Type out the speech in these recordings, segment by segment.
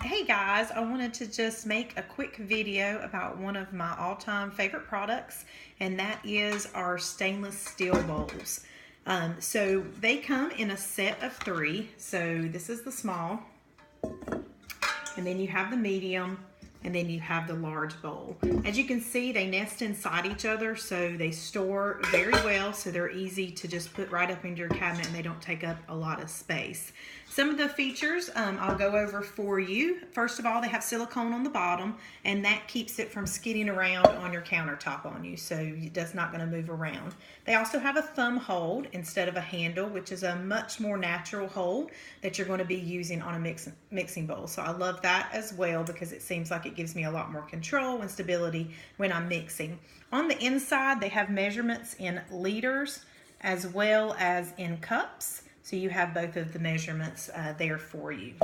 Hey guys, I wanted to just make a quick video about one of my all-time favorite products, and that is our stainless steel bowls. So they come in a set of 3. So this is the small, and then you have the medium, and then you have the large bowl. As you can see, they nest inside each other, so they store very well, so they're easy to just put right up into your cabinet and they don't take up a lot of space. Some of the features I'll go over for you. First of all, they have silicone on the bottom, and that keeps it from skidding around on your countertop on you, so it does not going to move around. They also have a thumb hold instead of a handle, which is a much more natural hold that you're going to be using on a mixing bowl. So I love that as well because it seems like it gives me a lot more control and stability when I'm mixing. On the inside, they have measurements in liters as well as in cups. So you have both of the measurements there for you.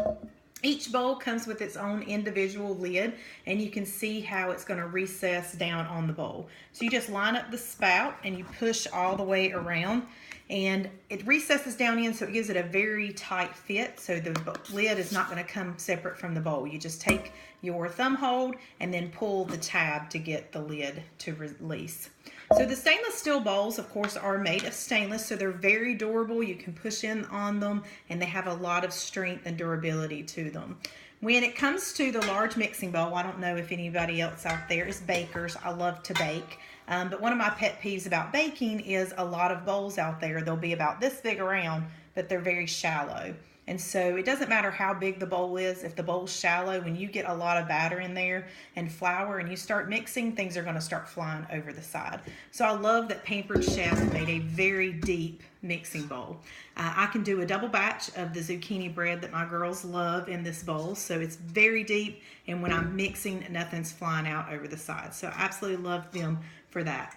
Each bowl comes with its own individual lid, and you can see how it's going to recess down on the bowl. So you just line up the spout and you push all the way around, and it recesses down in, so it gives it a very tight fit, so the lid is not going to come separate from the bowl. You just take your thumb hold and then pull the tab to get the lid to release. So the stainless steel bowls, of course, are made of stainless, so they're very durable. You can push in on them, and they have a lot of strength and durability to them. When it comes to the large mixing bowl, I don't know if anybody else out there is bakers. I love to bake. But one of my pet peeves about baking is a lot of bowls out there. They'll be about this big around, but they're very shallow. And so it doesn't matter how big the bowl is. If the bowl's shallow, when you get a lot of batter in there and flour and you start mixing, things are going to start flying over the side. So I love that Pampered Chef made a very deep mixing bowl. I can do a double batch of the zucchini bread that my girls love in this bowl. So it's very deep, and when I'm mixing, nothing's flying out over the side. So I absolutely love them for that.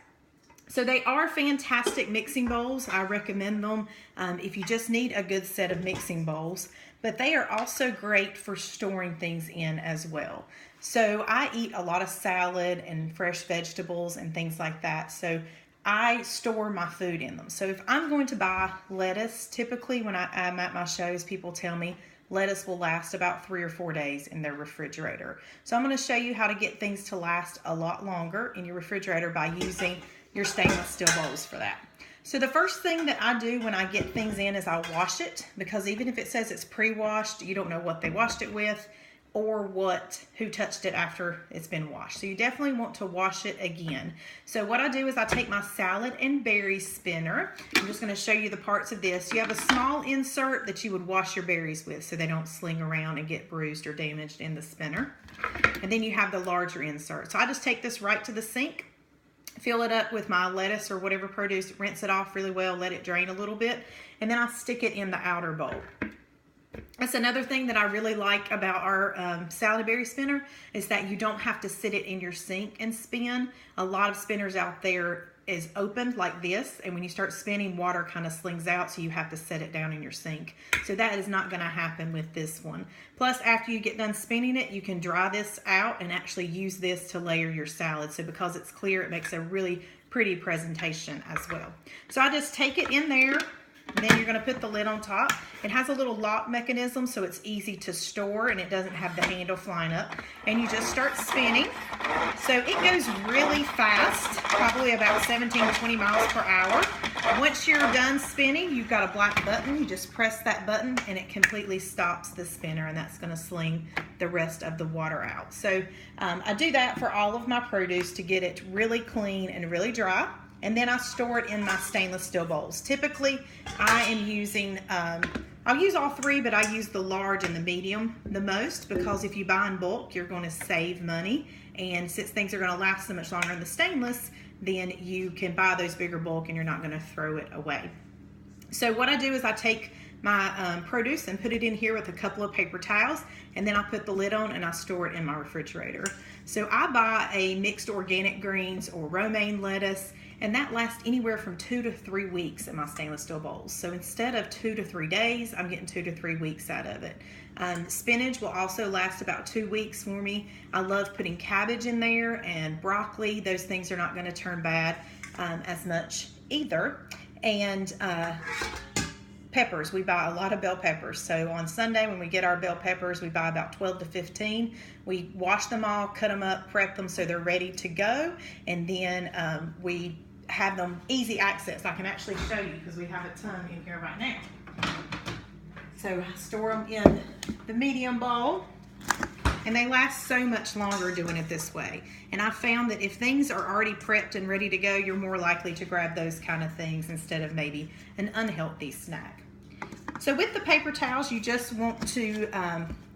So they are fantastic mixing bowls. I recommend them if you just need a good set of mixing bowls. But they are also great for storing things in as well. So I eat a lot of salad and fresh vegetables and things like that. So I store my food in them. So if I'm going to buy lettuce, typically when I'm at my shows, people tell me lettuce will last about 3 or 4 days in their refrigerator. So I'm going to show you how to get things to last a lot longer in your refrigerator by using your stainless steel bowls for that. So the first thing that I do when I get things in is I wash it, because even if it says it's pre-washed, you don't know what they washed it with or who touched it after it's been washed. So you definitely want to wash it again. So what I do is I take my salad and berry spinner. I'm just going to show you the parts of this. You have a small insert that you would wash your berries with so they don't sling around and get bruised or damaged in the spinner. And then you have the larger insert. So I just take this right to the sink, fill it up with my lettuce or whatever produce, rinse it off really well, let it drain a little bit, and then I stick it in the outer bowl. That's another thing that I really like about our salad berry spinner is that you don't have to sit it in your sink and spin. A lot of spinners out there is opened like this, and when you start spinning, water kind of slings out, so you have to set it down in your sink. So that is not going to happen with this one. Plus, after you get done spinning it, you can dry this out and actually use this to layer your salad. So because it's clear, it makes a really pretty presentation as well. So I just take it in there, and then you're going to put the lid on top. It has a little lock mechanism, so it's easy to store and it doesn't have the handle flying up. And you just start spinning. So it goes really fast, probably about 17 to 20 miles per hour. Once you're done spinning, you've got a black button. You just press that button and it completely stops the spinner, and that's going to sling the rest of the water out. So I do that for all of my produce to get it really clean and really dry. And then I store it in my stainless steel bowls. Typically, I am using, I'll use all 3, but I use the large and the medium the most, because if you buy in bulk, you're going to save money. And since things are going to last so much longer in the stainless, then you can buy those bigger bulk and you're not going to throw it away. So what I do is I take my produce and put it in here with a couple of paper towels, and then I put the lid on and I store it in my refrigerator. So I buy a mixed organic greens or romaine lettuce, and that lasts anywhere from 2 to 3 weeks in my stainless steel bowls. So instead of 2 to 3 days, I'm getting 2 to 3 weeks out of it. Spinach will also last about 2 weeks for me. I love putting cabbage in there and broccoli. Those things are not going to turn bad as much either. And peppers. We buy a lot of bell peppers. So on Sunday when we get our bell peppers, we buy about 12 to 15. We wash them all, cut them up, prep them so they're ready to go, and then we have them easy access. I can actually show you because we have a ton in here right now. So I store them in the medium bowl, and they last so much longer doing it this way. And I found that if things are already prepped and ready to go, you're more likely to grab those kind of things instead of maybe an unhealthy snack. So with the paper towels, you just want to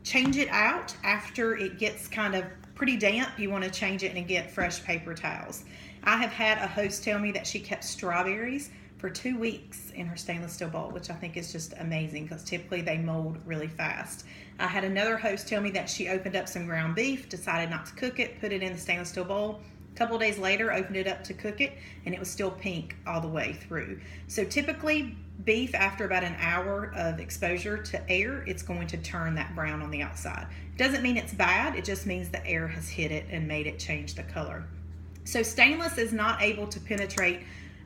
change it out after it gets kind of pretty damp. You want to change it and get fresh paper towels. I have had a host tell me that she kept strawberries for 2 weeks in her stainless steel bowl, which I think is just amazing because typically they mold really fast. I had another host tell me that she opened up some ground beef, decided not to cook it, put it in the stainless steel bowl. A couple of days later, opened it up to cook it, and it was still pink all the way through. So typically, beef, after about an hour of exposure to air, it's going to turn that brown on the outside. It doesn't mean it's bad, it just means the air has hit it and made it change the color. So stainless is not able to penetrate,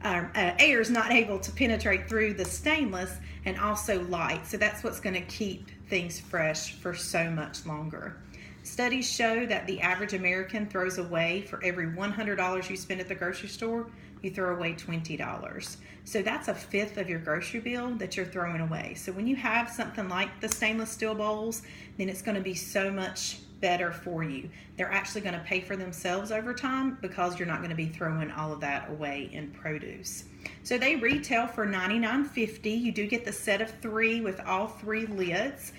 air is not able to penetrate through the stainless, and also light. So that's what's going to keep things fresh for so much longer. Studies show that the average American throws away, for every $100 you spend at the grocery store, you throw away $20. So that's a fifth of your grocery bill that you're throwing away. So when you have something like the stainless steel bowls, then it's going to be so much better for you. They're actually going to pay for themselves over time because you're not going to be throwing all of that away in produce. So they retail for $99.50. You do get the set of 3 with all 3 lids.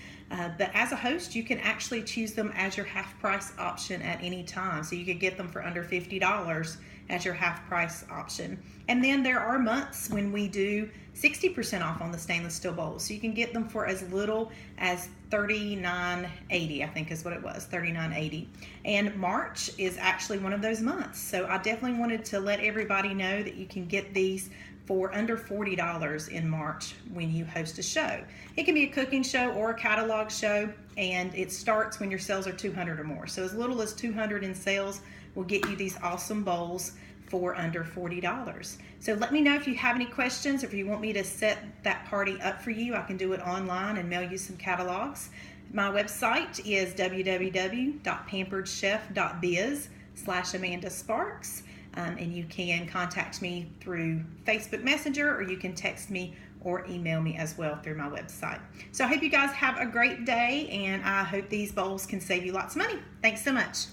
But as a host, you can actually choose them as your half price option at any time. So you could get them for under $50 as your half price option. And then there are months when we do 60% off on the stainless steel bowls. So you can get them for as little as $39.80, I think is what it was, $39.80. And March is actually one of those months. So I definitely wanted to let everybody know that you can get these for under $40 in March when you host a show. It can be a cooking show or a catalog show, and it starts when your sales are 200 or more. So as little as 200 in sales will get you these awesome bowls for under $40. So let me know if you have any questions, or if you want me to set that party up for you. I can do it online and mail you some catalogs. My website is www.pamperedchef.biz/Amanda Sparks. And you can contact me through Facebook Messenger, or you can text me or email me as well through my website. So I hope you guys have a great day, and I hope these bowls can save you lots of money. Thanks so much.